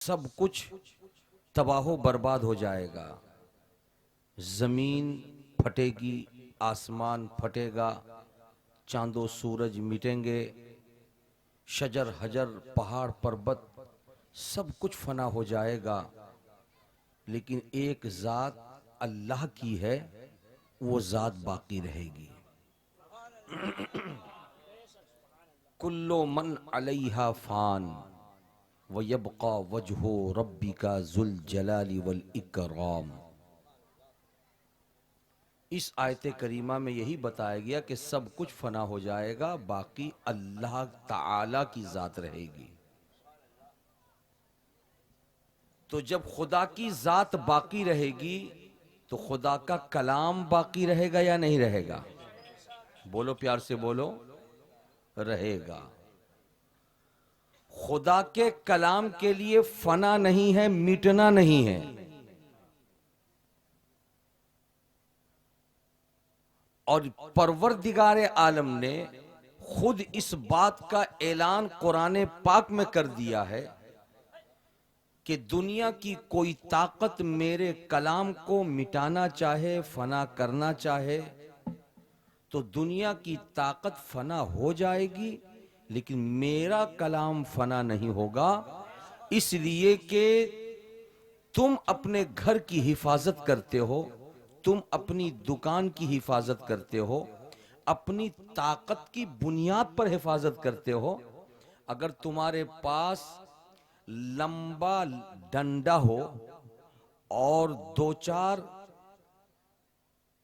सब कुछ तबाहो बर्बाद हो जाएगा। जमीन फटेगी, आसमान फटेगा, चांदो सूरज मिटेंगे, शजर हजर पहाड़ पर्वत सब कुछ फना हो जाएगा, लेकिन एक जात अल्लाह की है, वो जात बाकी रहेगी। कुल्लो मन अलैहा फान व यबका वजहो रब्बिका जुल जलाली वल इकराम। इस आयत करीमा में यही बताया गया कि सब कुछ फना हो जाएगा, बाकी अल्लाह ताला की जात रहेगी। तो जब खुदा की जात बाकी रहेगी तो खुदा का कलाम बाकी रहेगा या नहीं रहेगा? बोलो, प्यार से बोलो। रहेगा। खुदा के कलाम के लिए फना नहीं है, मिटना नहीं है। और परवरदिगार आलम ने खुद इस बात का ऐलान कुरान पाक में कर दिया है कि दुनिया की कोई ताकत मेरे कलाम को मिटाना चाहे, फना करना चाहे, तो दुनिया की ताकत फना हो जाएगी, लेकिन मेरा कलाम फना नहीं होगा। इसलिए कि तुम अपने घर की हिफाजत करते हो, तुम अपनी दुकान की हिफाजत करते हो, अपनी ताकत की बुनियाद पर हिफाजत करते हो। अगर तुम्हारे पास लंबा डंडा हो और दो चार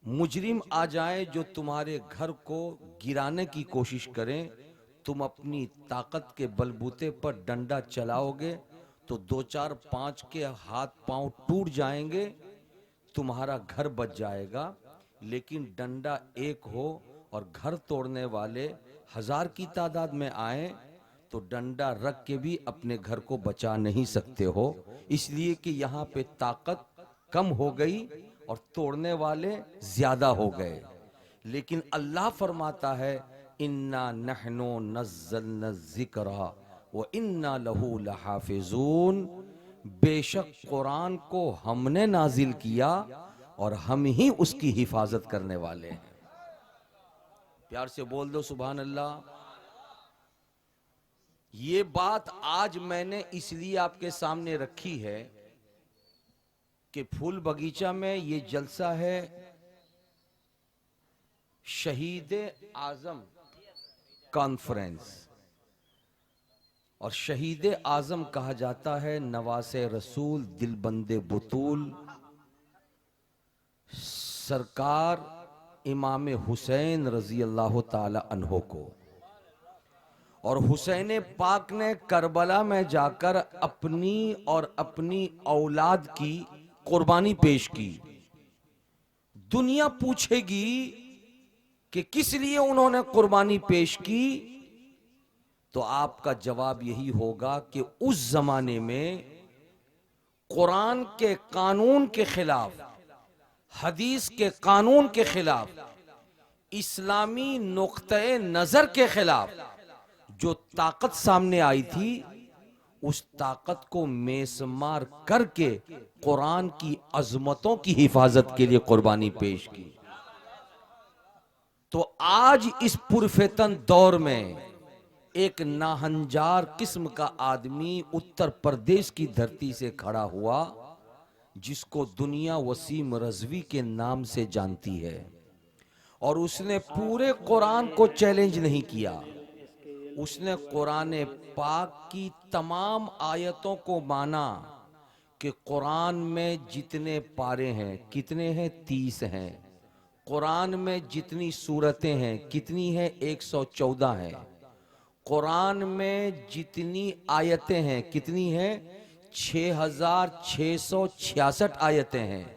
मुजरिम आ जाए जो तुम्हारे घर को गिराने की कोशिश करें, तुम अपनी ताकत के बलबूते पर डंडा चलाओगे तो दो चार पांच के हाथ पांव टूट जाएंगे, तुम्हारा घर बच जाएगा। लेकिन डंडा एक हो और घर तोड़ने वाले 1000 की तादाद में आए तो डंडा रख के भी अपने घर को बचा नहीं सकते हो, इसलिए कि यहाँ पे ताकत कम हो गई और तोड़ने वाले ज्यादा हो गए। लेकिन अल्लाह फरमाता है, इन्ना नहनो नज़्ज़लना ज़िक्रा व इन्ना लहू लहाफिजून। बेशक कुरान को हमने नाजिल किया और हम ही उसकी हिफाजत करने वाले हैं। प्यार से बोल दो सुभान अल्लाह। ये बात आज मैंने इसलिए आपके सामने रखी है कि फूल बगीचा में ये जलसा है शहीद आजम कॉन्फ्रेंस, और शहीद आजम कहा जाता है नवासे रसूल दिलबंदे बुतूल सरकार इमाम हुसैन रजी अल्लाह ताला अन्हो को। और हुसैन पाक ने करबला में जाकर अपनी और अपनी औलाद की कुर्बानी पेश की। दुनिया पूछेगी कि किस लिए उन्होंने कुर्बानी पेश की, तो आपका जवाब यही होगा कि उस जमाने में कुरान के कानून के खिलाफ, हदीस के कानून के खिलाफ, इस्लामी नुक्ते नजर के खिलाफ जो ताकत सामने आई थी, उस ताकत को मेसमार करके कुरान की अजमतों की हिफाजत के लिए कुर्बानी पेश की। तो आज इस पुरफेतन दौर में एक नाहंजार किस्म का आदमी उत्तर प्रदेश की धरती से खड़ा हुआ, जिसको दुनिया वसीम रजवी के नाम से जानती है, और उसने पूरे कुरान को चैलेंज नहीं किया। उसने कुरान पाक की तमाम आयतों को माना कि कुरान में जितने पारे हैं, कितने हैं? 30 हैं। कुरान में जितनी सूरतें हैं, कितनी हैं? 114 हैं। कुरान में जितनी आयतें हैं, कितनी हैं? 6666 आयतें हैं।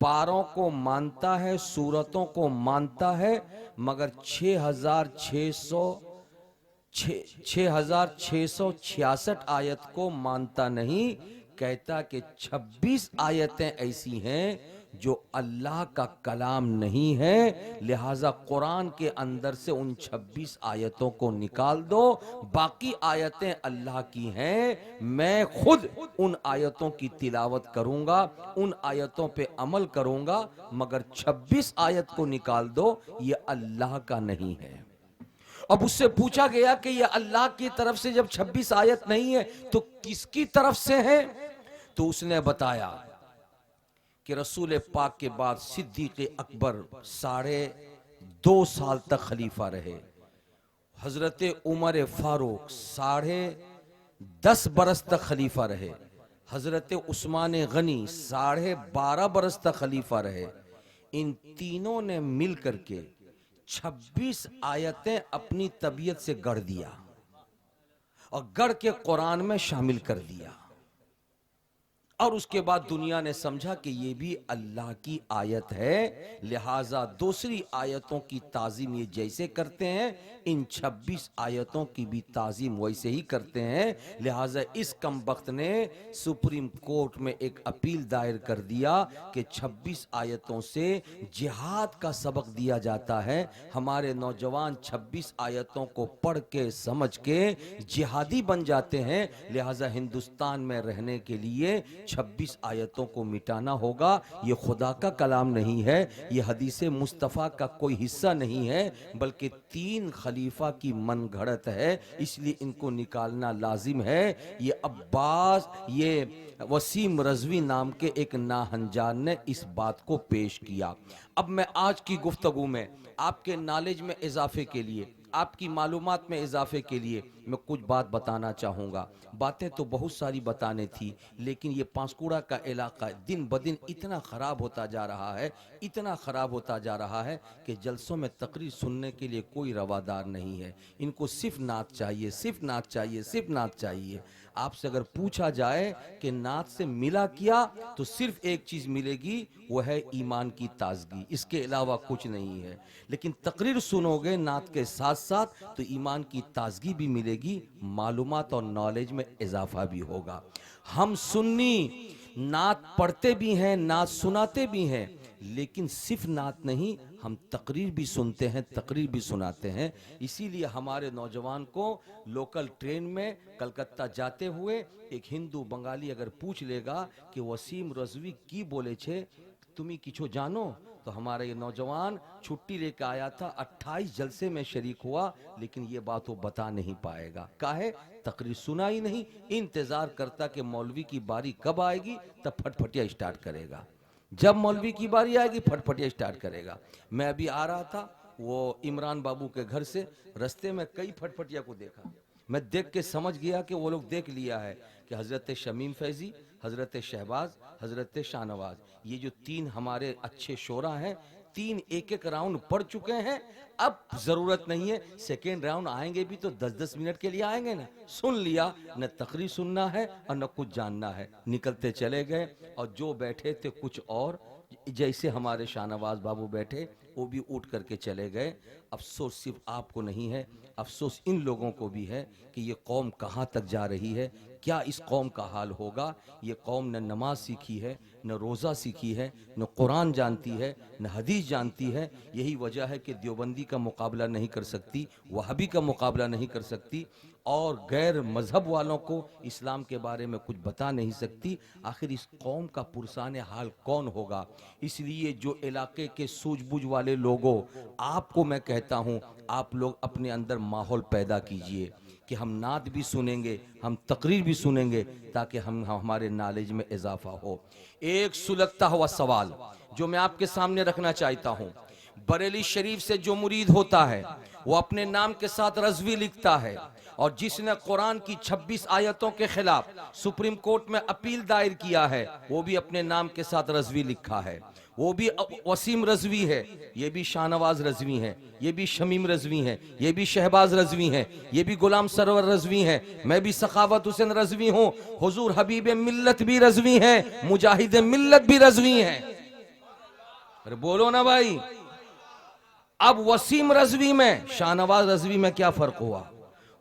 पारों को मानता है, सूरतों को मानता है, मगर 6666 आयत को मानता नहीं। कहता कि 26 आयतें ऐसी हैं जो अल्लाह का कलाम नहीं है, लिहाजा कुरान के अंदर से उन 26 आयतों को निकाल दो, बाकी आयतें अल्लाह की हैं। मैं खुद उन आयतों की तिलावत करूंगा, उन आयतों पे अमल करूंगा, मगर 26 आयत को निकाल दो, ये अल्लाह का नहीं है। अब उससे पूछा गया कि ये अल्लाह की तरफ से जब 26 आयत नहीं है तो किसकी तरफ से है? तो उसने बताया कि रसूल पाक के बाद सिद्दीक अकबर 2.5 साल तक खलीफा रहे, हजरत उमर फारूक 10.5 बरस तक खलीफा रहे, हजरत उस्मान गनी 12.5 बरस तक खलीफा रहे। इन तीनों ने मिल करके 26 आयतें अपनी तबीयत से गढ़ दिया और गढ़ के कुरान में शामिल कर दिया, और उसके बाद दुनिया ने समझा कि ये भी अल्लाह की आयत है, लिहाजा दूसरी आयतों की ताजीम ये जैसे करते हैं, इन 26 आयतों की भी ताजीम वैसे ही करते हैं। लिहाजा इस कमबख्त ने सुप्रीम कोर्ट में एक अपील दायर कर दिया कि 26 आयतों से जिहाद का सबक दिया जाता है। हमारे नौजवान 26 आयतों को पढ़ के समझ के जिहादी बन जाते हैं। लिहाजा हिंदुस्तान में रहने के लिए 26 आयतों को मिटाना होगा। ये खुदा का कलाम नहीं है, ये हदीस मुस्तफ़ा का कोई हिस्सा नहीं है, बल्कि 3 खलीफा की मनगढ़ंत है, इसलिए इनको निकालना लाजिम है। ये अब्बास, ये वसीम रजवी नाम के एक नाहंजान ने इस बात को पेश किया। अब मैं आज की गुफ्तगू में आपके नॉलेज में इजाफे के लिए, आपकी मालूमात में इजाफे के लिए मैं कुछ बात बताना चाहूँगा। बातें तो बहुत सारी बताने थी, लेकिन ये पांसकुड़ा का इलाका दिन ब दिन इतना ख़राब होता जा रहा है, इतना ख़राब होता जा रहा है कि जलसों में तकरीर सुनने के लिए कोई रवादार नहीं है। इनको सिर्फ नात चाहिए, सिर्फ नात चाहिए, सिर्फ नात चाहिए। आपसे अगर पूछा जाए कि नात से मिला क्या, तो सिर्फ एक चीज़ मिलेगी, वो है ईमान की ताजगी, इसके अलावा कुछ नहीं है। लेकिन तकरीर सुनोगे नात के साथ साथ तो ईमान की ताजगी भी मिलेगी, मालूमात और नॉलेज में इजाफा भी होगा। हम सुन्नी नात पढ़ते भी हैं, नात सुनाते भी हैं, लेकिन सिर्फ नात नहीं, हम तकरीर भी सुनते हैं, तकरीर भी सुनाते हैं। इसीलिए हमारे नौजवान को लोकल ट्रेन में कलकत्ता जाते हुए एक हिंदू बंगाली अगर पूछ लेगा कि वसीम रजवी की बोले छे, तुम्हें किछो जानो, तो हमारा ये नौजवान छुट्टी लेकर आया था, 28 जलसे में शरीक हुआ, लेकिन ये बात वो बता नहीं पाएगा। काहे? तकरीर सुना ही नहीं, इंतजार करता कि मौलवी की बारी कब आएगी, तब फटफटिया स्टार्ट करेगा। जब मौलवी की बारी आएगी फटफटिया स्टार्ट करेगा। मैं अभी आ रहा था वो इमरान बाबू के घर से, रास्ते में कई फटफटिया को देखा। मैं देख के समझ गया कि वो लोग देख लिया है कि हज़रत शमीम फैज़ी, हज़रत शहबाज, हज़रत शाहनवाज, ये जो 3 हमारे अच्छे शोरा हैं, 3 एक राउंड पढ़ चुके हैं। अब ज़रूरत नहीं है, सेकेंड राउंड आएंगे भी तो 10-10 मिनट के लिए आएंगे ना। सुन लिया, न तकरीर सुनना है और न कुछ जानना है, निकलते चले गए। और जो बैठे थे कुछ और, जैसे हमारे शाहनवाज बाबू बैठे, वो भी उठ करके चले गए। अफसोस सिर्फ आपको नहीं है, अफसोस इन लोगों को भी है कि ये कौम कहाँ तक जा रही है, क्या इस कौम का हाल होगा। ये कौम न नमाज सीखी है, न रोज़ा सीखी है, न कुरान जानती है, न हदीस जानती है। यही वजह है कि देवबंदी का मुकाबला नहीं कर सकती, वहाबी का मुकाबला नहीं कर सकती, और गैर मज़हब वालों को इस्लाम के बारे में कुछ बता नहीं सकती। आखिर इस कौम का पुरसान हाल कौन होगा। इसलिए जो इलाके के सूझबूझ वाले लोगों, आपको मैं कहता हूँ, आप लोग अपने अंदर माहौल पैदा कीजिए कि हम नात भी सुनेंगे, हम तकरीर भी सुनेंगे, ताकि हमारे नॉलेज में इजाफा हो। एक सुलगता हुआ सवाल जो मैं आपके सामने रखना चाहता हूँ, बरेली शरीफ से जो मुरीद होता है वो अपने नाम के साथ रजवी लिखता है, और जिसने कुरान की 26 आयतों के खिलाफ सुप्रीम कोर्ट में अपील दायर किया है, वो भी अपने नाम के साथ रजवी लिखा है। वो भी वसीम रजवी है, ये भी शाहनवाज रजवी है, ये भी शमीम रजवी है, ये भी शहबाज रजवी है, ये भी गुलाम सरवर रजवी है, मैं भी सखावत हुसैन रजवी हूँ, हुजूर हबीब मिल्लत भी रजवी है, मुजाहिद मिल्लत भी रजवी है। अरे बोलो ना भाई। अब वसीम रजवी में शाहनवाज रजवी में क्या फर्क हुआ,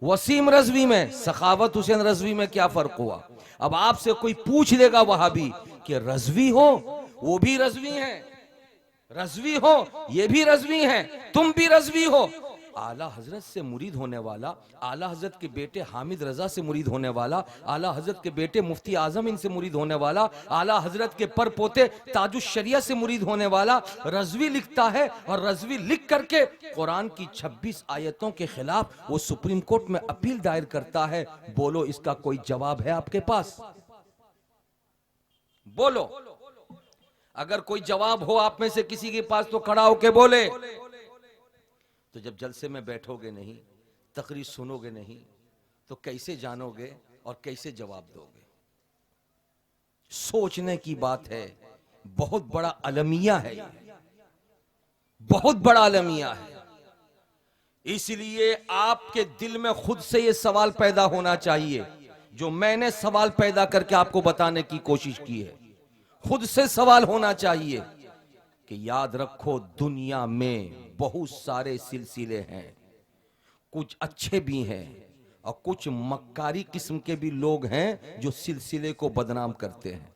वसीम रजवी में सखावत हुसैन रजवी में क्या फर्क हुआ। अब आपसे कोई पूछ लेगा वहाबी कि रजवी हो, वो भी रज़वी हैं, रज़वी हो, ये भी रज़वी हैं, तुम भी रज़वी हो। आला हजरत से मुरीद होने वाला, आला हजरत के बेटे हामिद रजा से मुरीद होने वाला, आला हजरत के बेटे मुफ्ती आजम इनसे मुरीद होने वाला, आला हजरत के पर पोते ताजुश शरिया से मुरीद होने वाला रज़वी लिखता है, और रज़वी लिख करके कुरान की 26 आयतों के खिलाफ वो सुप्रीम कोर्ट में अपील दायर करता है। बोलो, इसका कोई जवाब है आपके पास? बोलो, अगर कोई जवाब हो आप में से किसी के पास तो खड़ा होके बोले। तो जब जलसे में बैठोगे नहीं, तकरीर सुनोगे नहीं, तो कैसे जानोगे और कैसे जवाब दोगे? सोचने की बात है। बहुत बड़ा अलमिया है, बहुत बड़ा अलमिया है। इसलिए आपके दिल में खुद से ये सवाल पैदा होना चाहिए जो मैंने सवाल पैदा करके आपको बताने की कोशिश की है। खुद से सवाल होना चाहिए कि याद रखो, दुनिया में बहुत सारे सिलसिले हैं, कुछ अच्छे भी हैं और कुछ मक्कारी किस्म के भी लोग हैं जो सिलसिले को बदनाम करते हैं।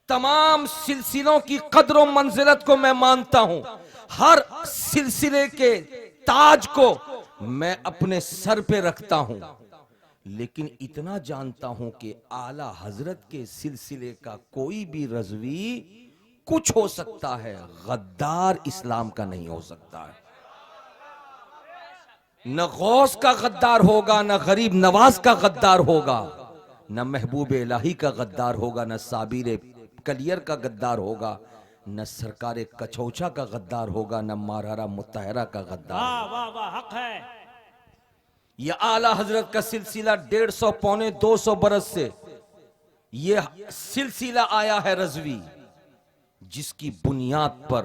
तमाम सिलसिलों की कद्र और मंजिलत को मैं मानता हूं, हर सिलसिले के ताज को मैं अपने सर पे रखता हूं, लेकिन इतना जानता हूं कि आला हजरत के सिलसिले का कोई भी रज़वी कुछ हो सकता है, गद्दार इस्लाम का नहीं हो सकता है। न गौस का गद्दार होगा, न गरीब नवाज का गद्दार होगा, न महबूब इलाही का गद्दार होगा, न साबिर कलियर का गद्दार होगा, न सरकार कचौचा का गद्दार होगा, न मारहरा मुत्तहरा का गद्दार। वाह वाह, हक है। यह आला हजरत का सिलसिला 150 पौने 200 बरस से यह सिलसिला आया है रज़वी, जिसकी बुनियाद पर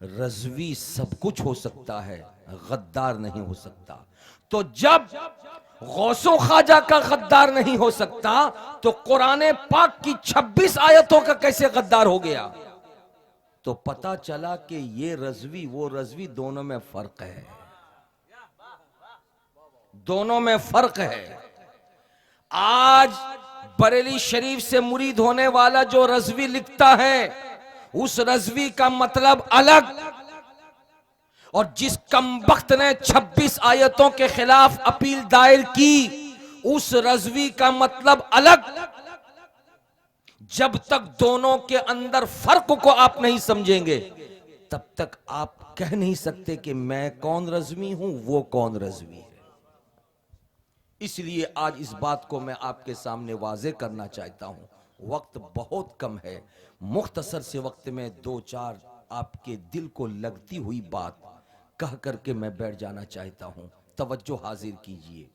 रज़वी सब कुछ हो सकता है, गद्दार नहीं हो सकता। तो जब गौसो ख्वाजा का गद्दार नहीं हो सकता, तो कुरान पाक की 26 आयतों का कैसे गद्दार हो गया? तो पता चला कि ये रज़वी वो रज़वी, दोनों में फर्क है, दोनों में फर्क है। आज बरेली शरीफ से मुरीद होने वाला जो रज़वी लिखता है, उस रज़वी का मतलब अलग, और जिस कमबख्त ने 26 आयतों के खिलाफ अपील दायर की, उस रज़वी का मतलब अलग। जब तक दोनों के अंदर फर्क को आप नहीं समझेंगे, तब तक आप कह नहीं सकते कि मैं कौन रज़वी हूं, वो कौन रज़वी है। इसलिए आज इस बात को मैं आपके सामने वाज़े करना चाहता हूं। वक्त बहुत कम है, मुख्तसर से वक्त में 2-4 आपके दिल को लगती हुई बात कह करके मैं बैठ जाना चाहता हूं। तवज्जो हाजिर कीजिए।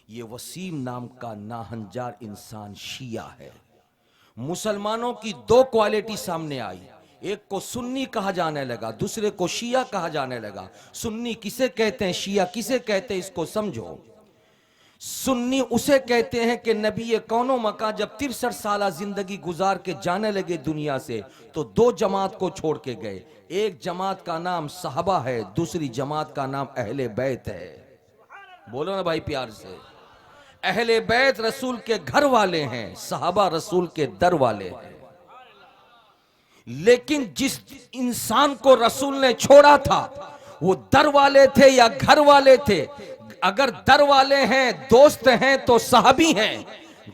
ये वसीम नाम का नाहंजार इंसान शिया है। मुसलमानों की 2 क्वालिटी सामने आई, एक को सुन्नी कहा जाने लगा, दूसरे को शिया कहा जाने लगा। सुन्नी किसे कहते हैं, शिया किसे कहते हैं, इसको समझो। सुन्नी उसे कहते हैं कि नबी कौनो मका जब 63 साल जिंदगी गुजार के जाने लगे दुनिया से, तो 2 जमात को छोड़ के गए। एक जमात का नाम सहाबा है, दूसरी जमात का नाम अहले बैत है। बोलो ना भाई प्यार से। अहले बैत रसूल के घर वाले हैं, सहाबा रसूल के दर वाले हैं। लेकिन जिस इंसान को रसूल ने छोड़ा था, वो दर वाले थे या घर वाले थे? अगर दर वाले हैं, दोस्त हैं, तो सहाबी हैं।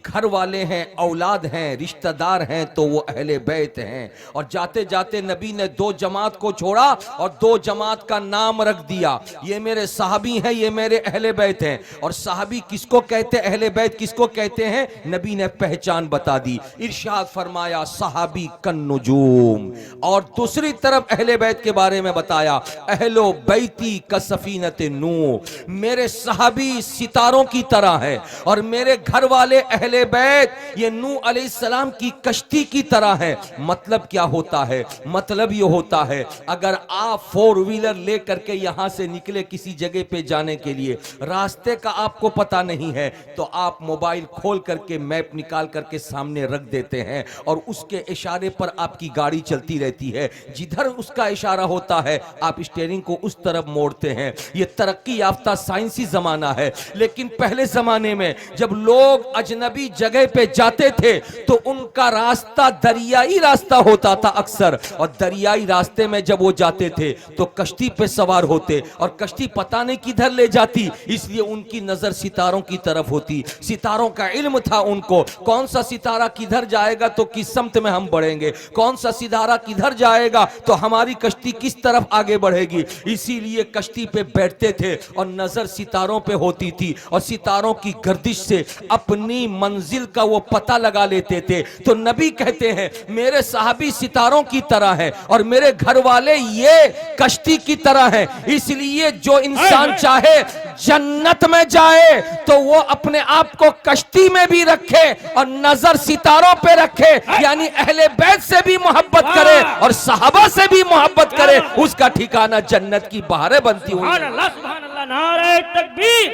घर वाले हैं, औलाद हैं, रिश्तेदार हैं, तो वो अहले बैत हैं। और जाते जाते नबी ने 2 जमात को छोड़ा और 2 जमात का नाम रख दिया, ये मेरे सहाबी हैं, ये मेरे अहले बैत हैं। और सहाबी किसको कहते हैं, अहले बैत किसको कहते हैं, नबी ने पहचान बता दी। इरशाद फरमाया सहाबी कन नुजूम। और दूसरी तरफ अहले बैत के बारे में बताया, अहलो बैती का सफीनत नू, मेरे सहाबी सितारों की तरह है और मेरे घर वाले अहले बैत ये नूह अलैहिस्सलाम की कश्ती की तरह है। मतलब क्या होता है, मतलब ये होता है अगर आप 4 व्हीलर लेकर के यहां से निकले किसी जगह पे जाने के लिए, रास्ते का आपको पता नहीं है, तो आप मोबाइल खोल करके मैप निकाल करके सामने रख देते हैं और उसके इशारे पर आपकी गाड़ी चलती रहती है। जिधर उसका इशारा होता है आप स्टीयरिंग को उस तरफ मोड़ते हैं। ये तरक्की याफ्ता साइंसी जमाना है। लेकिन पहले जमाने में जब लोग अजनबी नबी जगह पे जाते थे तो उनका रास्ता दरियाई रास्ता होता था अक्सर, और दरियाई रास्ते में जब वो जाते थे तो कश्ती पे सवार होते, और कश्ती पता नहीं किधर ले जाती, इसलिए उनकी नजर सितारों की तरफ होती। सितारों का इल्म था उनको, कौन सा सितारा किधर जाएगा तो किस समत में हम बढ़ेंगे, कौन सा सितारा किधर जाएगा तो हमारी कश्ती किस तरफ आगे बढ़ेगी। इसीलिए कश्ती पे बैठते थे और नजर सितारों पे होती थी, और सितारों की गर्दिश से अपनी मंजिल का वो पता लगा लेते थे। तो नबी कहते हैं मेरे साहबी सितारों की तरह है और मेरे घर वाले ये कश्ती की तरह है। इसलिए जो इंसान चाहे जन्नत में जाए तो वो अपने आप को कश्ती में भी रखे और नजर सितारों पे रखे, यानी अहले बैत से भी मोहब्बत करे और सहाबा से भी मोहब्बत करे, उसका ठिकाना जन्नत की बहारें बनती हुई। सुभान अल्लाह, नारे तकबीर,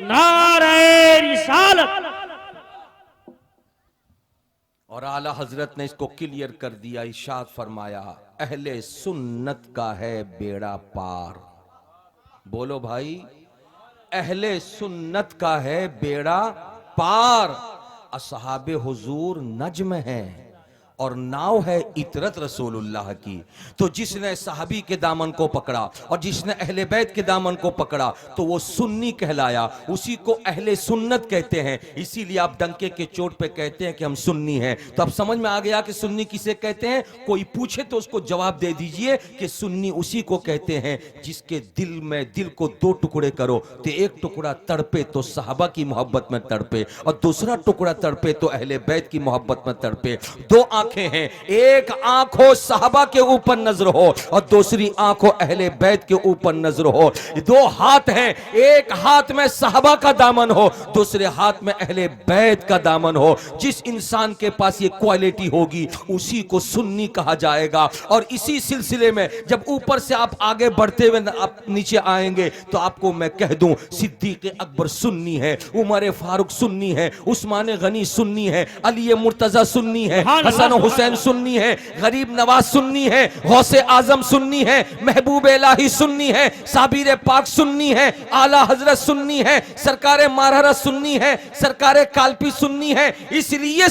नारे रिसालत। और आला हजरत ने इसको क्लियर कर दिया, इरशाद फरमाया अहले सुन्नत का है बेड़ा पार। बोलो भाई, अहले सुन्नत का है बेड़ा पार। असहाबे हुजूर नज्म है और नाव है इतरत रसूलुल्लाह की। तो जिसने सहाबी के दामन को पकड़ा और जिसने अहले बैत के दामन को पकड़ा तो वो सुन्नी कहलाया, उसी को अहले सुन्नत कहते हैं। इसीलिए आप डंके के चोट पे कहते हैं कि हम सुन्नी हैं। तो अब समझ में आ गया कि सुन्नी किसे कहते हैं। कोई पूछे तो उसको जवाब दे दीजिए कि सुन्नी उसी को कहते हैं जिसके दिल को दो टुकड़े करो तो एक टुकड़ा तड़पे तो सहाबा की मोहब्बत में तड़पे और दूसरा टुकड़ा तड़पे तो अहले बैत की मोहब्बत में तड़पे। दो आंखें हैं, एक आंख हो साहबा के ऊपर नजर हो और दूसरी आंख हो अहले बैत के ऊपर नजर हो। दो हाथ हैं, एक हाथ में साहबा का दामन हो, दूसरे हाथ में अहले बैत का दामन हो। जिस इंसान के पास ये क्वालिटी होगी उसी को सुन्नी कहा जाएगा। और इसी सिलसिले में जब ऊपर से आप आगे बढ़ते हुए आप नीचे आएंगे तो आपको मैं कह दूं सिद्दीक अकबर सुन्नी है, उमर फारूक सुन्नी है, उस्मान गनी सुन्नी है, अली मुर्तजा सुन्नी है, हसन हुसैन सुन्नी है, गरीब नवाज सुन्नी है, गौसे आजम सुन्नी है, महबूब इलाही सुन्नी है, साबिर पाक सुन्नी है, आला हजरत सुन्नी है, सरकार मारहरा सुन्नी है, सरकार कालपी सुन्नी है। इसलिए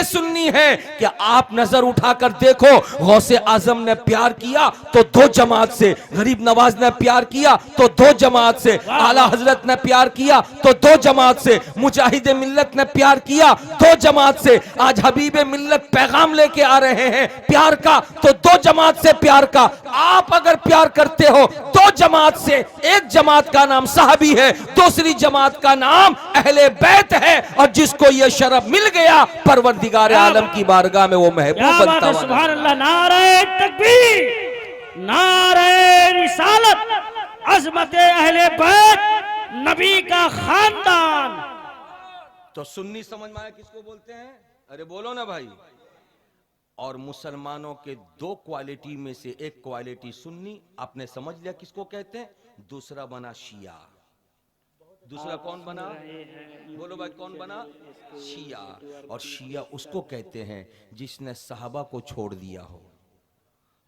सुन्नी है कि आप नजर उठाकर देखो, गौसे आजम ने प्यार किया तो दो जमात से, गरीब नवाज ने प्यार किया तो दो जमात से, आला हजरत ने प्यार किया तो दो जमात से, मुजाहिद मिल्लत ने प्यार किया दो जमात से। आज हबीब मिल्लत पैगाम लेके आ रहे हैं प्यार का, तो दो जमात से प्यार का। आप अगर प्यार करते हो दो जमात से, एक जमात का नाम साहबी है, दूसरी जमात का नाम अहले बैत है, और जिसको यह शरफ मिल गया परवरदिगार आलम की बारगाह में वो महबूब बनता हुआ। सुभान अल्लाह, नारे तकबीर, नारे रिसालत, अज़मत अहले बैत, नबी का खानदान। तो सुन्नी समझ में आया किसको बोलते हैं? अरे बोलो ना भाई। और मुसलमानों के दो क्वालिटी में से एक क्वालिटी सुन्नी, आपने समझ लिया किसको कहते हैं। दूसरा बना शिया। दूसरा कौन बना? बोलो भाई, कौन बना? शिया। और शिया उसको कहते हैं जिसने सहाबा को छोड़ दिया हो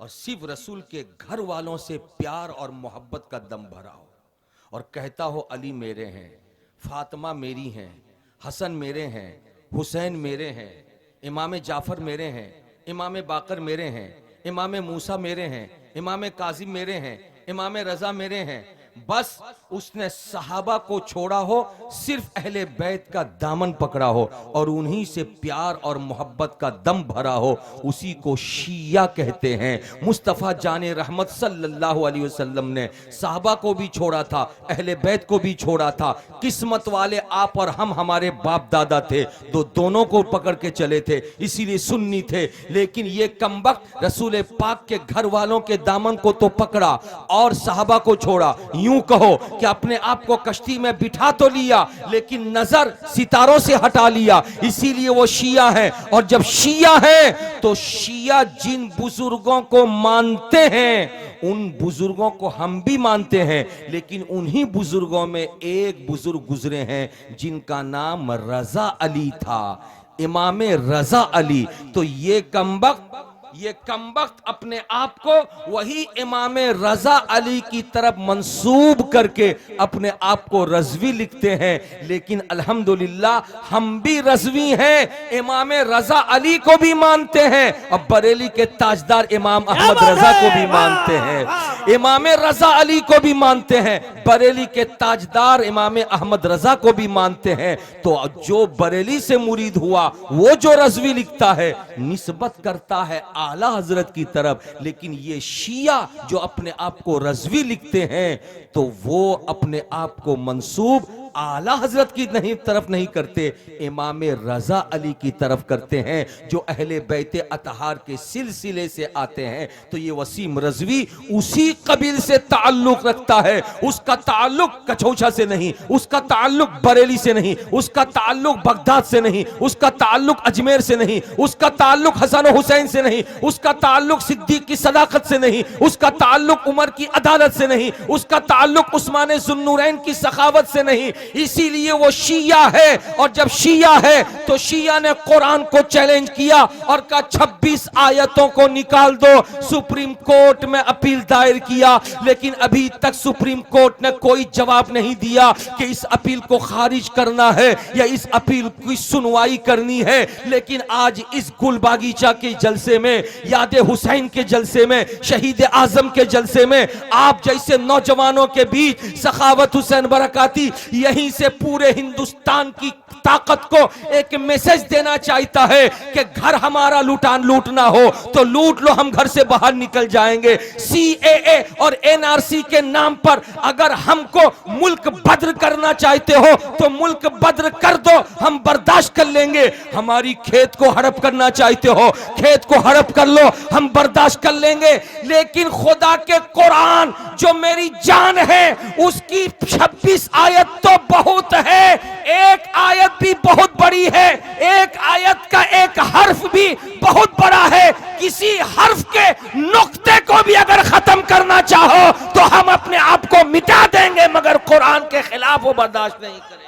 और सिर्फ रसूल के घर वालों से प्यार और मोहब्बत का दम भरा हो और कहता हो अली मेरे हैं, फातिमा मेरी हैं, हसन मेरे हैं, हुसैन मेरे हैं, इमाम जाफर मेरे हैं, इमाम बाकर मेरे हैं, इमाम मूसा मेरे हैं, इमाम काजिम मेरे हैं, इमाम रजा मेरे हैं। बस उसने सहाबा को छोड़ा हो, सिर्फ अहले बैत का दामन पकड़ा हो और उन्हीं से प्यार और मोहब्बत का दम भरा हो, उसी को शिया कहते हैं। मुस्तफ़ा जाने रहमत सल्लल्लाहु अलैहि वसल्लम ने सहाबा को भी छोड़ा था, अहले बैत को भी छोड़ा था। किस्मत वाले आप और हम, हमारे बाप दादा थे, दोनों को पकड़ के चले थे, इसीलिए सुन्नी थे। लेकिन ये कमबख्त रसूल पाक के घर वालों के दामन को तो पकड़ा और सहाबा को छोड़ा। यूं कहो कि अपने आप को कश्ती में बिठा तो लिया लेकिन नजर सितारों से हटा लिया, इसीलिए वो शिया है। और जब शिया है तो शिया जिन बुजुर्गों को मानते हैं उन बुजुर्गों को हम भी मानते हैं, लेकिन उन्हीं बुजुर्गों में एक बुजुर्ग गुजरे हैं जिनका नाम रजा अली था, इमाम रजा अली। तो ये कमबख्त ये कमबख्त अपने आप को वही इमाम रजा अली की तरफ मंसूब करके अपने आप को रजवी लिखते हैं। लेकिन अल्हम्दुलिल्लाह हम भी रजवी हैं, इमाम रजा अली को भी मानते हैं और बरेली के ताजदार इमाम अहमद रजा को भी मानते हैं, इमाम रजा अली को भी मानते हैं, बरेली के ताजदार इमाम अहमद रजा को भी मानते हैं। तो जो बरेली से मुरीद हुआ वो जो रजवी लिखता है निस्बत करता है आला हजरत की तरफ, लेकिन ये शिया जो अपने आप को रजवी लिखते हैं तो वो अपने आप को मंसूब आला हजरत की तरफ नहीं करते, इमाम रजा अली की तरफ करते हैं जो अहले बैते अतहार के सिलसिले से आते हैं। तो ये वसीम रजवी उसी कबील से ताल्लुक रखता है, उसका ताल्लुक कछौछा से नहीं, उसका ताल्लुक बरेली से नहीं, उसका ताल्लुक बगदाद से नहीं, उसका ताल्लुक अजमेर से नहीं, उसका ताल्लुक हसन हुसैन से नहीं, उसका ताल्लुक सिद्दीक की सदाकत से नहीं, उसका ताल्लुक उमर की अदालत से नहीं, उसका ताल्लुक उस्मान ज़ुन्नुरैन की सखावत से नहीं। इसीलिए वो शिया है, और जब शिया है तो शिया ने कुरान को चैलेंज किया और कहा 26 आयतों को निकाल दो। सुप्रीम कोर्ट में अपील दायर किया, लेकिन अभी तक सुप्रीम कोर्ट ने कोई जवाब नहीं दिया कि इस अपील को खारिज करना है या इस अपील की सुनवाई करनी है। लेकिन आज इस गुलबागीचा के जलसे में, याद हुसैन के जलसे में, शहीद आजम के जलसे में, आप जैसे नौजवानों के बीच सखावत हुसैन बरकाती यहीं से पूरे हिंदुस्तान की ताकत को एक मैसेज देना चाहता है कि घर हमारा लूटना हो तो लूट लो, हम घर से बाहर निकल जाएंगे। सीएए और एनआरसी के नाम पर अगर हमको मुल्क बद्र करना चाहते हो तो मुल्क बद्र कर दो, हम बर्दाश्त कर लेंगे। हमारी खेत को हड़प करना चाहते हो, खेत को हड़प कर लो, हम बर्दाश्त कर लेंगे। लेकिन खुदा के कुरान जो मेरी जान है उसकी 26 आयत तो बहुत है, एक आयत भी बहुत बड़ी है, एक आयत का एक हर्फ भी बहुत बड़ा है। किसी हर्फ के नुक्ते को भी अगर खत्म करना चाहो तो हम अपने आप को मिटा देंगे, मगर कुरान के खिलाफ वो बर्दाश्त नहीं करेंगे।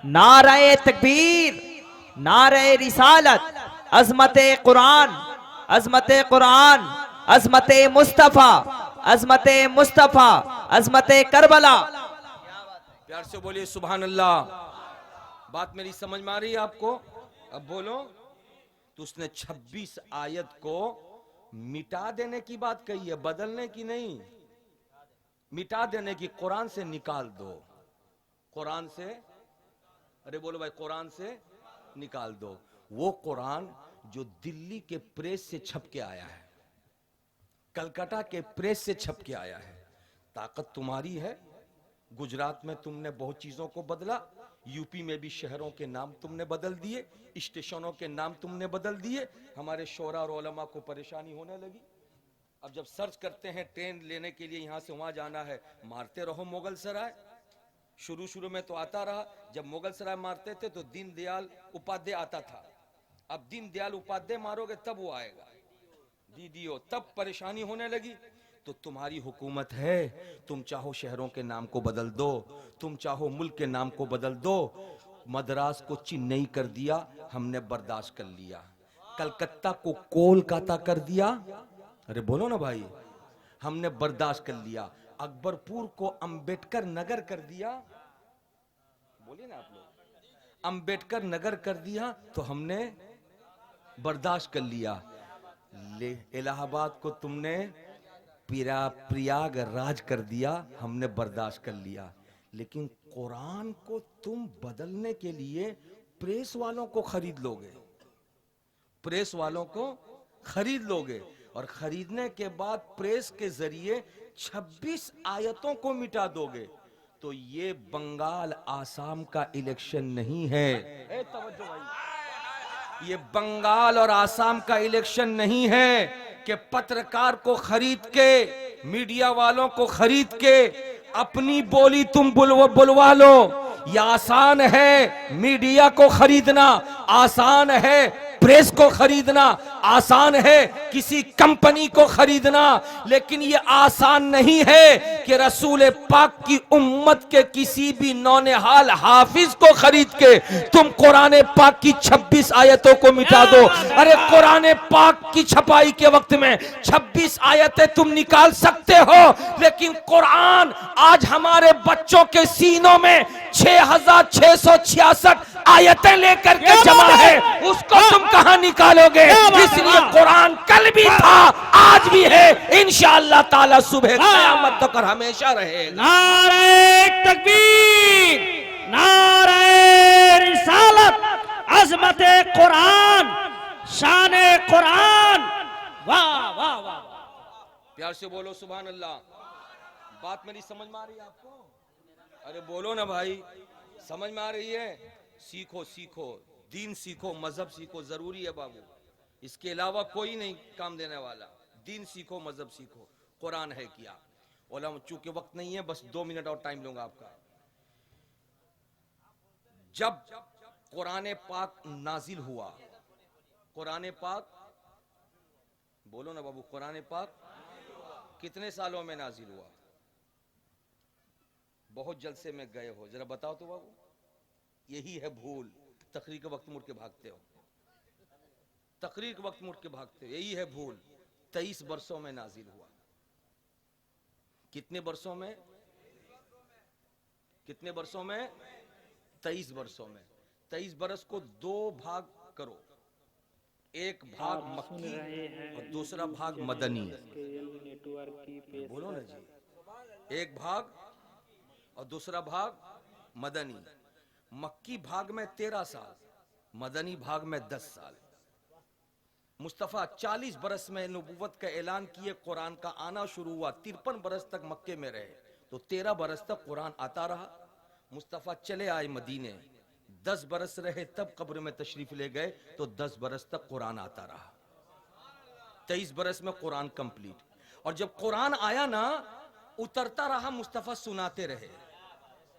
नारे तकबीर, नारे रिसालत, अज़मते कुरान, अज़मते कुरान, अज़मते मुस्तफा, अज़मते मुस्तफा, अज़मते करबला। प्यार से बोलिए सुभान अल्लाह। बात मेरी समझ में आ रही है आपको? अब बोलो। तो उसने 26 आयत को मिटा देने की बात कही है, बदलने की नहीं। मिटा देने की, कुरान से निकाल दो, कुरान से, अरे बोलो भाई, कुरान से निकाल दो। वो कुरान जो दिल्ली के प्रेस से छप के आया है, कलकत्ता के प्रेस से छप के आया है। ताकत तुम्हारी है। गुजरात में तुमने बहुत चीजों को बदला, यूपी में भी शहरों के नाम तुमने बदल दिए, स्टेशनों के नाम तुमने बदल दिए। हमारे शोरा और उलमा को परेशानी होने लगी। अब जब सर्च करते हैं ट्रेन लेने के लिए, यहां से वहां जाना है, मारते रहो मुगल सराय। शुरू में तो आता रहा, जब मुगल सराय मारते थे तो दीनदयाल उपाध्याय आता था। अब दीनदयाल उपाध्याय मारोगे तब वो आएगा, दीदियो, तब परेशानी होने लगी। तो तुम्हारी हुकूमत है, तुम चाहो शहरों के नाम को बदल दो, तुम चाहो मुल्क के नाम को बदल दो। मद्रास को चेन्नई कर दिया, हमने बर्दाश्त कर लिया। कलकत्ता को कोलकाता कर दिया, अरे बोलो ना भाई, हमने बर्दाश्त कर लिया। अकबरपुर को अंबेडकर नगर कर दिया, बोलिए ना आप लोग, अंबेडकर नगर कर दिया तो हमने बर्दाश्त कर लिया। ले इलाहाबाद को तुमने प्रयागराज कर दिया, हमने बर्दाश्त कर लिया। लेकिन कुरान को तुम बदलने के लिए प्रेस वालों को खरीद लोगे, प्रेस वालों को खरीद लोगे, और खरीदने के बाद प्रेस के जरिए 26 आयतों को मिटा दोगे। तो ये बंगाल आसाम का इलेक्शन नहीं है, तवज्जो भाई, ये बंगाल और आसाम का इलेक्शन नहीं है कि पत्रकार को खरीद के, मीडिया वालों को खरीद के अपनी बोली तुम बुलवा लो। यह आसान है मीडिया को खरीदना, आसान है प्रेस को खरीदना, आसान है किसी कंपनी को खरीदना, लेकिन ये आसान नहीं है कि रसूल पाक की उम्मत के किसी भी नौनिहाल हाफिज को खरीद के तुम कुरान पाक की 26 आयतों को मिटा दो। अरे कुरान पाक की छपाई के वक्त में 26 आयतें तुम निकाल सकते हो, लेकिन कुरान आज हमारे बच्चों के सीनों में 6666 आयतें लेकर के जमा है, उसको तुम कहां निकालोगे? इसलिए कुरान कल भी था, आज भी है, इंशाअल्लाह ताला सुबह क़यामत तक और हमेशा रहेगा। नारे तकबीर, नारे रिसालत, अज़मते कुरान, शाने कुरान। वाह वाह वाह, प्यार से बोलो सुभान अल्लाह। बात मेरी समझ में आ रही है आपको? अरे बोलो ना भाई, समझ में आ रही है? सीखो सीखो, दीन सीखो, मजहब सीखो, जरूरी है बाबू। इसके अलावा कोई नहीं काम देने वाला। दीन सीखो, मजहब सीखो, कुरान है क्या। उलमा, चूंकि वक्त नहीं है, बस 2 मिनट और टाइम लूंगा आपका। जब कुरान पाक नाजिल हुआ, कुरान पाक बोलो ना बाबू, कुरान पाक कितने सालों में नाजिल हुआ? बहुत जलसे में गए हो, जरा बताओ तो बाबू। यही है भूल, तकरीर के वक्त मुड़ के भागते हो, तकरीर के वक्त मुड़ के भागते हो, यही है भूल। 23 वर्षों में नाजिल हुआ। कितने वर्षों में? कितने वर्षों में? 23 वर्षों में। 23 बरस को 2 भाग करो, एक भाग मक्की और दूसरा भाग मदनी। बोलो ना जी, एक भाग और दूसरा भाग मदनी। मक्की भाग में 13 साल, मदनी भाग में 10 साल। मुस्तफ़ा 40 बरस में नबूवत का ऐलान किए, कुरान का आना शुरू हुआ। 53 बरस तक मक्के में रहे, तो 13 बरस तक कुरान आता रहा। मुस्तफ़ा चले आए मदीने, 10 बरस रहे, तब कब्र में तशरीफ ले गए, तो 10 बरस तक कुरान आता रहा। 23 बरस में कुरान कंप्लीट। और जब कुरान आया ना, उतरता रहा, मुस्तफ़ा सुनाते रहे।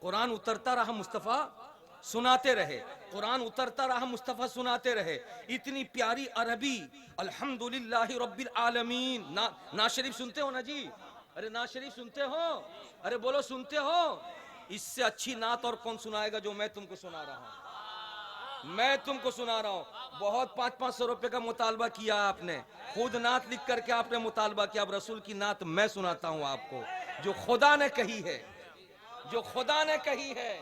कुरान उतरता रहा, मुस्तफ़ा सुनाते रहे। कुरान उतरता रहा, मुस्तफ़ा सुनाते रहे। इतनी प्यारी अरबी, अल्हम्दुलिल्लाहि रब्बिल आलमीन। ना शरीफ सुनते हो ना जी? अरे ना शरीफ सुनते हो? अरे बोलो सुनते हो? इससे अच्छी नात और कौन सुनाएगा जो मैं तुमको सुना रहा हूं। मैं तुमको सुना रहा हूं। बहुत 500-500 रुपए का मुतालबा किया आपने, खुद नात लिख करके आपने मुतालबा किया। अब रसूल की नात मैं सुनाता हूं आपको, जो खुदा ने कही है, जो खुदा ने कही है,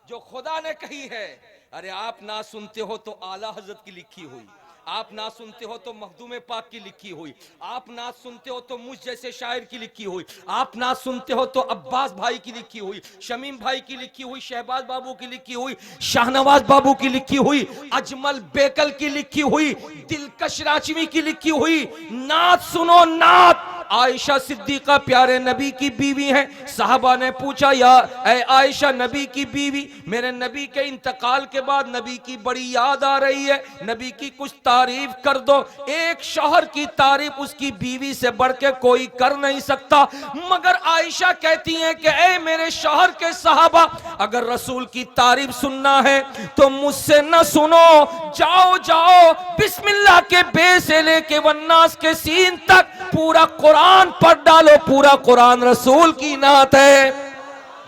जो खुदा ने कही है। अरे आप ना सुनते हो तो आला हजरत की लिखी हुई, आप ना सुनते हो तो मखदूम पाक की लिखी हुई, आप ना सुनते हो तो मुझ जैसे शायर की लिखी हुई, आप ना सुनते हो तो अब्बास भाई की लिखी हुई, शमीम भाई की लिखी हुई, शहबाज बाबू की लिखी हुई, शाहनवाज बाबू की लिखी हुई, अजमल बेकल की लिखी हुई, दिलकश राजवी की लिखी हुई। नात सुनो, नात। आयशा सिद्दीका प्यारे नबी की बीवी है। साहबा ने पूछा, या ऐ आयशा नबी की बीवी, मेरे नबी के इंतकाल के बाद नबी की बड़ी याद आ रही है, नबी की कुछ तारीफ कर दो। एक शौहर की तारीफ उसकी बीवी से बढ़ के कोई कर नहीं सकता। मगर आयशा कहती हैं कि ऐ मेरे शौहर के साहबा, अगर रसूल की तारीफ सुनना है तो मुझसे न सुनो, जाओ जाओ बिस्मिल्लाह के बे से लेके वन्नास के सीन तक पूरा कुरान पढ़ डालो। पूरा कुरान रसूल की नात है।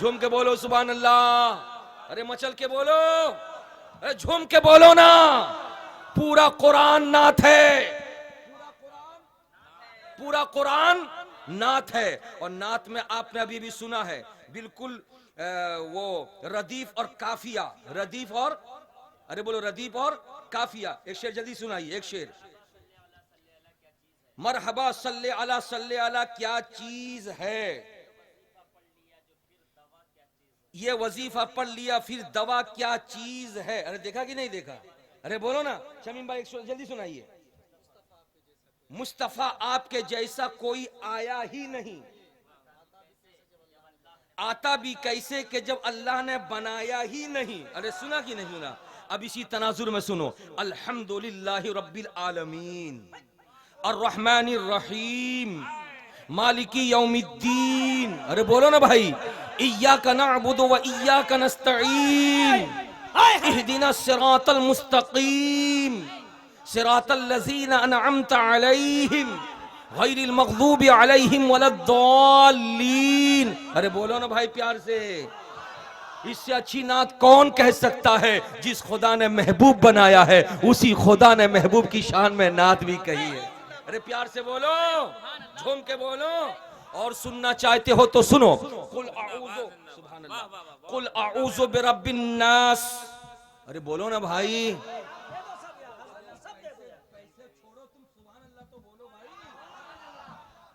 झूम के बोलो सुभान अल्लाह। अरे मचल के बोलो, अरे झूम के बोलो ना। पूरा कुरान नात है, पूरा कुरान नात है। और नात में आपने अभी भी सुना है, बिल्कुल वो रदीफ और काफिया, रदीफ और, अरे बोलो रदीफ और काफिया। एक शेर जल्दी सुनाइए, एक शेर। मरहबा सल्ले अला क्या चीज है, ये वजीफा पढ़ लिया फिर दवा क्या चीज है। अरे देखा कि नहीं देखा? अरे बोलो ना शमीम भाई, जल्दी सुनाइए। मुस्तफा आपके जैसा कोई आया ही नहीं, आता भी कैसे कि जब अल्लाह ने बनाया ही नहीं। अरे सुना कि नहीं सुना? अब इसी तनाजुर में सुनो। अल्हम्दुलिल्लाहि रब्बिल आलमीन अर्रहमानिर रहीम मालिकी यौमिद्दीन। अरे बोलो ना भाई। इय्याका नअबुदु व इय्याका नस्तईन इहदिना सिरातल मुस्तकीम सिरातल लज़ीना अनअमत अलैहिम गैरिल मग़ज़ूबि अलैहिम वलद्दाल्लीन। अरे बोलो ना भाई प्यार से, इससे अच्छी नात कौन कह सकता है? जिस खुदा ने महबूब बनाया है उसी खुदा ने महबूब की शान में नात भी कही है। अरे प्यार से बोलो, झूम के बोलो। और सुनना चाहते हो तो सुनो, कुल आऊज़ु, सुभान अल्लाह, कुल आऊज़ु बिरब्बिन नास। अरे बोलो ना भाई,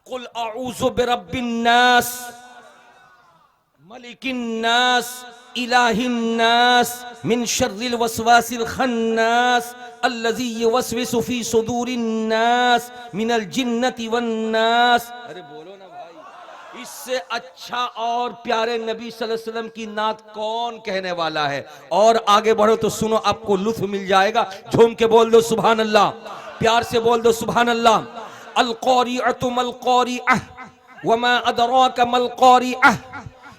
कुल आऊज़ु बिरब्बिन नास मलिकिन नास इलाहिन नास मिन शर्रिल वसवासिल खन्नास अल्लज़ी युवस्विसु फी सुदूरिन नास मिनल जिन्नति वन नास। अरे बोलो ना भाई, इससे अच्छा और प्यारे नबी सल्लल्लाहु अलैहि वसल्लम की नात कौन कहने वाला है? और आगे बढ़ो तो सुनो, आपको लुत्फ मिल जाएगा। झूम के बोल दो सुभान अल्लाह, प्यार से बोल दो सुभान अल्लाह। अल क़ारिअतु मल क़ारिअह वमा अदराका मल क़ारिअह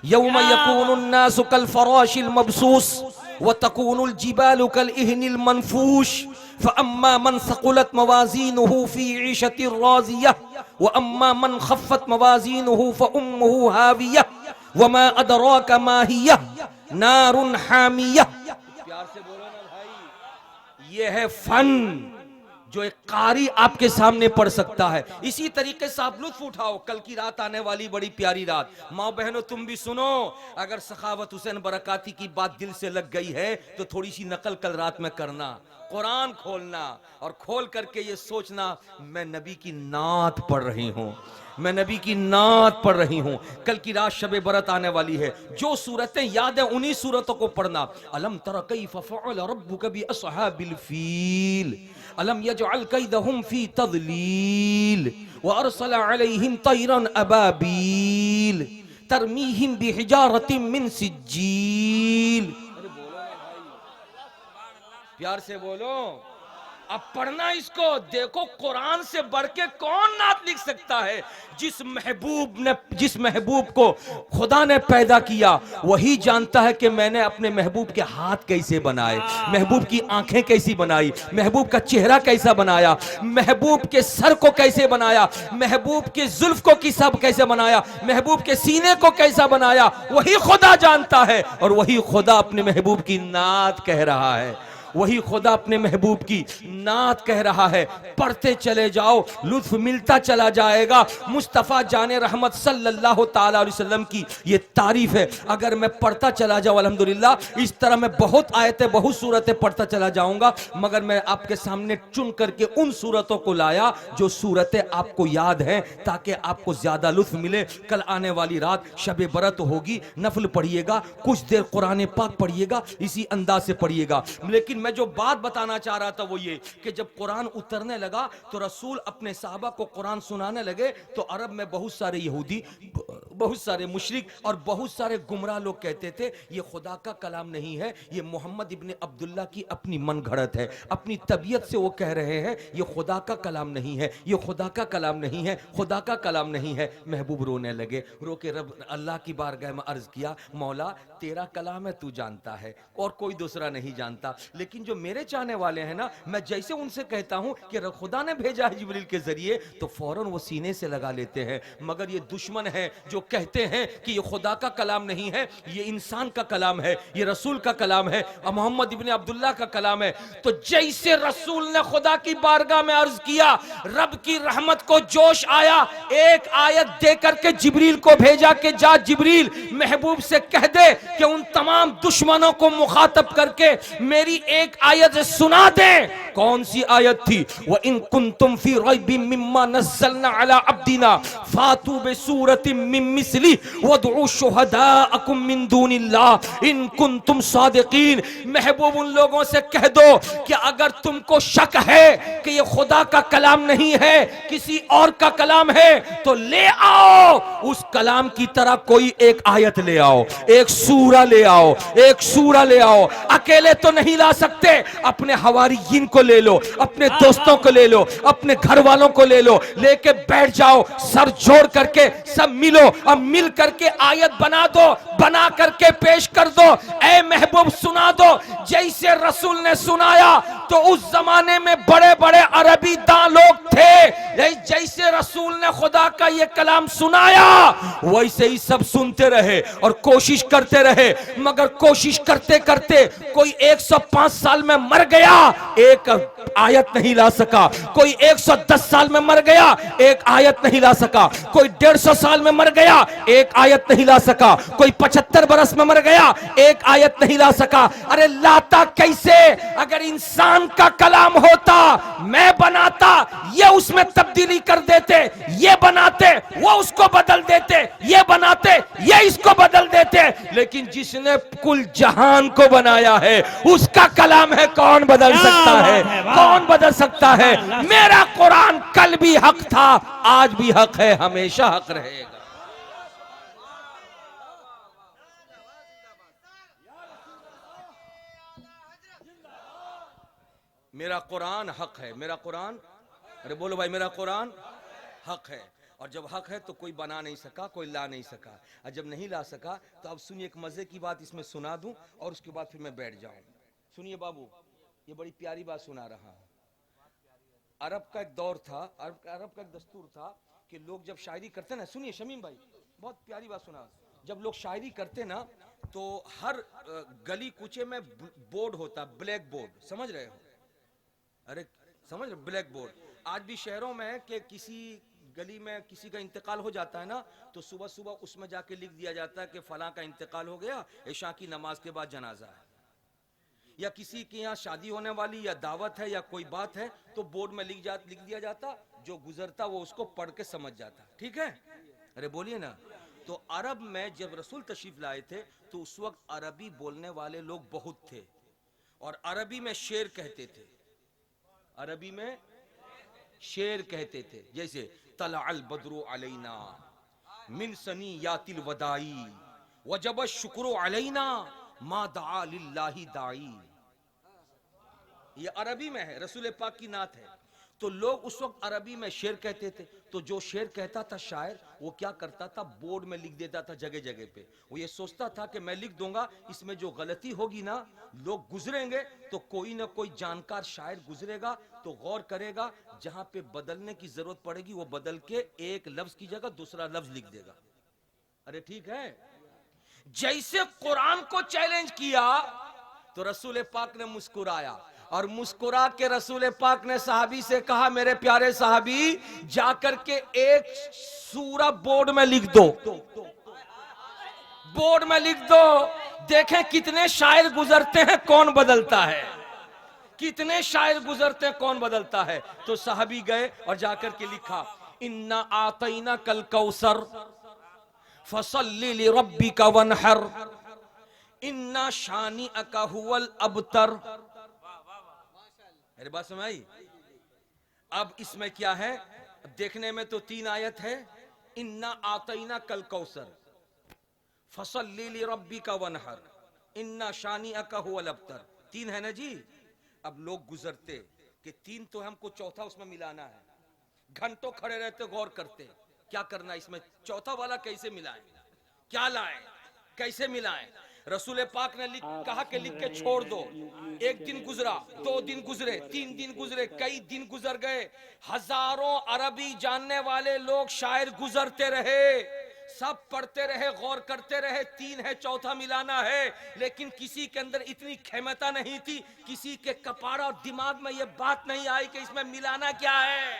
यौम यकूनुन नासु कल फ़राशिल मबसूस व तकूनुल जिबालु कल इहनिल मनफूश फ़अम्मा मन सक़ुलत मवाज़ीनुहु फ़ी ईशतिर राज़ियह व अम्मा मन ख़फ़्फ़त मवाज़ीनुहु फ़उम्मुहु हावियह वमा अदराका मा हियह नारुन हामियह। प्यार से बोलो ना भाई, ये है फन जो एक कारी आपके सामने पढ़ सकता है। इसी तरीके से आप लुत्फ उठाओ। कल की रात आने वाली बड़ी प्यारी रात, माँ बहनों तुम भी सुनो। अगर सखावत हुसैन बरकाती की बात दिल से लग गई है तो थोड़ी सी नकल कल रात में करना, कुरान खोलना और खोल करके ये सोचना मैं नबी की नात पढ़ रही हूँ, मैं नबी की नात पढ़ रही हूँ। कल की रात शबे बरत आने वाली है, जो सूरतें याद है उन्हीं सूरतों को पढ़ना। अलम तरा कैफ़ फ़अल रब्बुका बि अस्हाबिल फ़ील अलम यजअल कैदहुम फ़ी तज़लील व अरसल अलैहिम तैरन अबाबील तरमीहिम बिहिजारतिम मिन सिज्जील। प्यार से बोलो, अब पढ़ना इसको। देखो कुरान से बढ़ के कौन नात लिख सकता है? जिस महबूब को खुदा ने पैदा किया वही जानता है कि मैंने अपने महबूब के हाथ कैसे बनाए, महबूब की आंखें कैसी बनाई, महबूब का चेहरा कैसा बनाया, महबूब के सर को कैसे बनाया, महबूब के जुल्फ को किसा कैसे बनाया, महबूब के सीने को कैसा बनाया, वही खुदा जानता है। और वही खुदा अपने महबूब की नात कह रहा है, वही खुदा अपने महबूब की नात कह रहा है। पढ़ते चले जाओ, लुत्फ मिलता चला जाएगा। मुस्तफ़ा जाने रहमत सल्लल्लाहु ताला अलैहि वसल्लम की ये तारीफ है। अगर मैं पढ़ता चला जाऊँ अल्हम्दुलिल्लाह, इस तरह मैं बहुत आयतें बहुत सूरतें पढ़ता चला जाऊंगा, मगर मैं आपके सामने चुन करके उन सूरतों को लाया जो सूरतें आपको याद हैं, ताकि आपको ज्यादा लुत्फ मिले। कल आने वाली रात शब बरत होगी, नफल पढ़िएगा, कुछ देर कुरान पाक पढ़िएगा, इसी अंदाज से पढ़िएगा। लेकिन मैं जो बात बताना चाह रहा था वो ये कि जब कुरान उतरने लगा तो रसूल अपने साहबा को कुरान सुनाने लगे तो अरब में बहुत सारे यहूदी, बहुत सारे मुशरिक और बहुत सारे गुमराह लोग कहते थे ये खुदा का कलाम नहीं है, ये मोहम्मद इब्ने अब्दुल्ला की अपनी मन घड़त है, अपनी तबीयत से वो कह रहे हैं, ये खुदा का कलाम नहीं है, ये खुदा का कलाम नहीं है, खुदा का कलाम नहीं है। महबूब रोने लगे, रो के रब अल्लाह की बारगाह में अर्ज किया, मौला तेरा कलाम है, तू जानता है और कोई दूसरा नहीं जानता, लेकिन जो मेरे चाहने वाले हैं ना, मैं जैसे उनसे कहता हूं कि खुदा ने भेजा है जिब्रील के जरिए, तो फौरन वो सीने से लगा लेते हैं। मगर ये दुश्मन है जो कहते हैं कि ये खुदा का कलाम नहीं है, ये इंसान का कलाम है, ये रसूल का कलाम है, मोहम्मद इब्ने अब्दुल्ला का कलाम है। तो जैसे रसूल ने खुदा की बारगाह में अर्ज किया, रब की रहमत को जोश आया, एक आयत दे करके जिब्रील को भेजा कि जा जिब्रील महबूब से कह दे कि उन तमाम दुश्मनों को मुखातब करके मेरी एक आयत सुना दे। कौन सी आयत थी? व इन कुंतुम फी रैबिम मिम्मा नज़्ज़लना अला अब्दिना फातू बिसूरतिम मिन मिस्ली वदउ शुहदाअकुम मिन दूनिल्लाह इन कुंतुम सादिकीन। महबूब उन लोगों से कह दो कि अगर तुमको शक है कि ये खुदा का कलाम नहीं है, किसी और का कलाम है, तो ले आओ उस कलाम की तरह कोई एक आयत ले आओ, एक सूरा ले आओ, एक सूरा ले आओ। अकेले तो नहीं ला सकते, अपने हवारियीन को ले लो, अपने दोस्तों को ले लो, अपने घर वालों को ले लो, लेके बैठ जाओ, सर जोड़ करके सब मिलो, अब मिल करके आयत बना दो, बना करके पेश कर दो। ऐ महबूब सुना दो, जैसे रसूल ने सुनाया तो उस जमाने में बड़े बड़े अरबी दां लोग थे, जैसे रसूल ने खुदा का ये कलाम सुनाया वैसे ही सब सुनते रहे और कोशिश करते रहे, मगर कोशिश करते करते कोई 105 साल में मर गया, एक आयत नहीं ला सका, कोई 110 साल में मर गया, एक आयत नहीं ला सका, कोई 150 साल में मर गया, एक आयत नहीं ला सका, कोई 75 बरस में मर गया, एक आयत नहीं ला सका। अरे लाता कैसे? अगर इंसान का कलाम होता, मैं बनाता, ये उसमें तब्दीली कर देते, ये बनाते वो उसको बदल देते, ये बनाते ये इसको बदल देते, लेकिन जिसने कुल जहान को बनाया है उसका कलाम है, कौन बदल सकता है? कौन बदल सकता है? मेरा कुरान कल भी हक था, आज भी हक है, हमेशा हक रहेगा। मेरा कुरान हक है, मेरा कुरान, अरे बोलो भाई, मेरा कुरान हक है। और जब हक है तो कोई बना नहीं सका, कोई ला नहीं सका, और जब नहीं ला सका तो अब सुनिए, एक मजे की बात इसमें सुना दूं और उसके बाद फिर मैं बैठ जाऊं। सुनिए बाबू, ये बड़ी प्यारी बात सुना रहा हूं। अरब का एक दौर था, अरब का एक दस्तूर था कि लोग जब शायरी करते ना, सुनिए शमीम भाई, बहुत प्यारी बात सुना, जब लोग शायरी करते ना तो हर गली कूचे में बोर्ड होता, ब्लैक बोर्ड, समझ रहे हो? अरे समझ रहे, ब्लैक बोर्ड आज भी शहरों में है कि किसी गली में किसी का इंतकाल हो जाता है ना, तो सुबह सुबह उसमें जाके लिख दिया जाता है कि फलां का इंतकाल हो गया, इशा की नमाज के बाद जनाजा है, या किसी के यहाँ शादी होने वाली या दावत है या कोई बात है, तो बोर्ड में लिख दिया जाता, जो गुजरता वो उसको पढ़ के समझ जाता। ठीक है? अरे बोलिए ना। तो अरब में जब रसूल तशरीफ लाए थे तो उस वक्त अरबी बोलने वाले लोग बहुत थे, और अरबी में शेर कहते थे, अरबी में शेर कहते थे, जैसे तलअल बद्रु अलैना मिन सनियातिल वदाई वजब शुक्र अलैना मा दआ लिल्लाहि दाई। ये अरबी में है, रसूल पाक की नात है। तो लोग उस वक्त अरबी में शेर कहते थे, तो जो शेर कहता था शायर, वो क्या करता था, बोर्ड में लिख देता था जगह जगह पे। वो ये सोचता था कि मैं लिख दूंगा, इसमें जो गलती होगी ना, लोग गुजरेंगे तो कोई ना कोई जानकार शायर गुजरेगा तो गौर करेगा, जहां पे बदलने की जरूरत पड़ेगी वो बदल के एक लफ्ज की जगह दूसरा लफ्ज लिख देगा। अरे ठीक है? जैसे कुरान को चैलेंज किया तो रसूल पाक ने मुस्कुराया, और मुस्कुरा के रसूल पाक ने सहाबी से कहा, मेरे प्यारे सहाबी, जाकर के एक सूरा बोर्ड में लिख दो, बोर्ड में लिख दो, देखें कितने शायर गुजरते हैं, कौन बदलता है, कितने शायर गुजरते हैं, कौन बदलता है। तो सहाबी गए और जाकर के लिखा, इन्ना आतैना कल कौसर फसल्ली लिरब्बिका वनहर इन्ना शानिअका हुवल अबतर। मेरी बात समझ आई? अब इसमें क्या है, देखने में तो 3 आयत है, इन्ना आतैना कल कौसर फसल्ली लिरब्बिका वनहर इन्ना शानिअका हुवल अबतर, 3 है ना जी। अब लोग गुजरते कि 3 तो हमको चौथा उसमें मिलाना है, घंटों खड़े रहते गौर करते, क्या करना इसमें, चौथा वाला कैसे मिलाएं, क्या लाएं, कैसे मिलाएं। रसूल पाक ने कहा कि लिख के छोड़ दो। एक दिन गुजरा, 2 दिन गुजरे, 3 दिन गुजरे, कई दिन गुजर गए, हजारों अरबी जानने वाले लोग शायर गुजरते रहे, सब पढ़ते रहे, गौर करते रहे, 3 है, चौथा मिलाना है, लेकिन किसी के अंदर इतनी क्षमता नहीं थी, किसी के कपाड़ और दिमाग में यह बात नहीं आई कि इसमें मिलाना क्या है,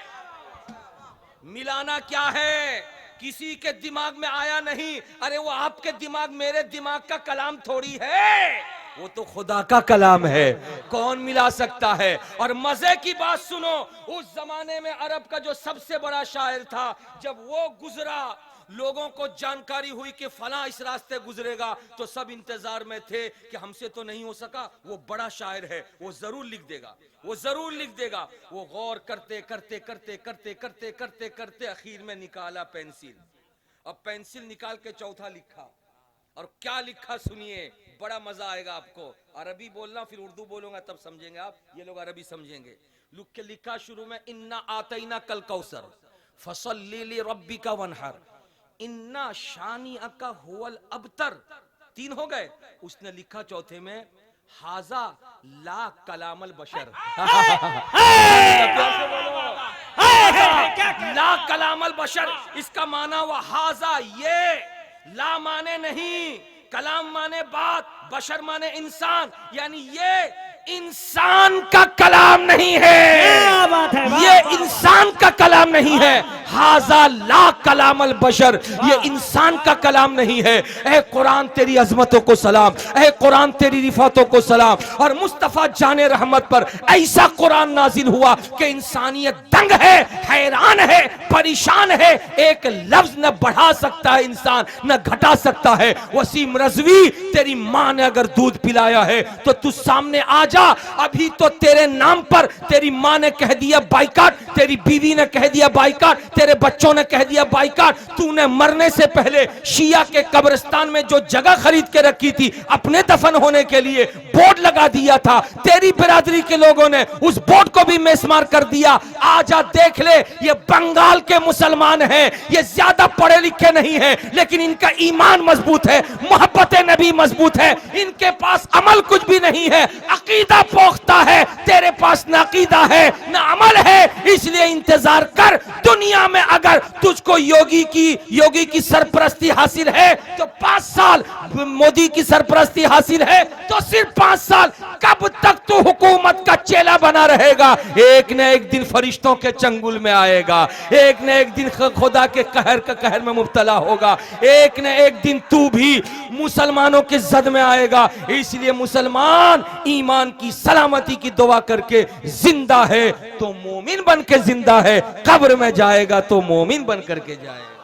मिलाना क्या है, किसी के दिमाग में आया नहीं। अरे वो आपके दिमाग मेरे दिमाग का कलाम थोड़ी है, वो तो खुदा का कलाम है, कौन मिला सकता है। और मजे की बात सुनो, उस जमाने में अरब का जो सबसे बड़ा शायर था, जब वो गुजरा, लोगों को जानकारी हुई कि फला इस रास्ते गुजरेगा, तो सब इंतजार में थे कि हमसे तो नहीं हो सका, वो बड़ा शायर है, वो जरूर लिख देगा, वो जरूर लिख देगा। वो गौर करते करते करते करते करते करते करते आखिर में निकाला पेंसिल, अब पेंसिल निकाल के चौथा लिखा, और क्या लिखा सुनिए, बड़ा मजा आएगा आपको। अरबी बोलना फिर उर्दू बोलूंगा तब समझेंगे आप, ये लोग अरबी समझेंगे। लिखा शुरू में, इन्ना आतईना कल कौसर फसल्ली लिरब्बिका वनहर इन्ना शानिअका हुवल अबतर। 3 हो गए। उसने लिखा चौथे में, हाजा ला कलामल बशर। ला कलामल बशर, इसका माना हुआ हाजा ये, ला माने नहीं, कलाम माने बात, बशर माने इंसान, यानी ये इंसान का कलाम नहीं है, क्या बात है, वाह, ये वाह, इंसान का कलाम नहीं है। हाजा ला कलामल बशर, ये इंसान का कलाम नहीं है। ऐ कुरान तेरी अजमतों को सलाम, ऐ कुरान तेरी रिफातों को सलाम। और मुस्तफा जाने रहमत पर ऐसा कुरान नाजिल हुआ कि इंसानियत दंग है, हैरान है, परेशान है। एक लफ्ज न बढ़ा सकता है इंसान, न घटा सकता है। वसीम रजवी, तेरी माँ ने अगर दूध पिलाया है तो तू सामने आ जा। अभी तो तेरे नाम पर तेरी माँ ने कह दिया बाइकाट, तेरी बीवी ने कह दिया बाइकाट, तेरे बच्चों ने कह दिया बाइकाट। तूने मरने से पहले शिया के कब्रिस्तान में जो जगह खरीद के रखी थी अपने दफन होने के लिए, बोर्ड लगा दिया था, तेरी बिरादरी के लोगों ने उस बोर्ड को भी मेसमार कर दिया। आजा देख ले, ये बंगाल के मुसलमान हैं, ये ज्यादा पढ़े लिखे नहीं हैं, लेकिन इनका ईमान मजबूत है, मोहब्बत नबी मजबूत है, इनके पास अमल कुछ भी नहीं है, अकीदा पोख्ता है। तेरे पास न अकीदा है न अमल है, इसलिए इंतजार कर। दुनिया में अगर तुझको योगी की सरपरस्ती हासिल है तो 5 साल, मोदी की सरपरस्ती हासिल है तो सिर्फ 5 साल। कब तक तू हुकूमत का चेला बना रहेगा? एक न एक दिन फरिश्तों के चंगुल में आएगा, एक न एक दिन खुदा के कहर में मुब्तला होगा, एक न एक दिन तू भी मुसलमानों के जद में आएगा। इसलिए मुसलमान ईमान की सलामती की दुआ करके जिंदा है तो मोमिन बन के जिंदा है, कब्र में जाएगा तो मोमिन बन करके जाएगा।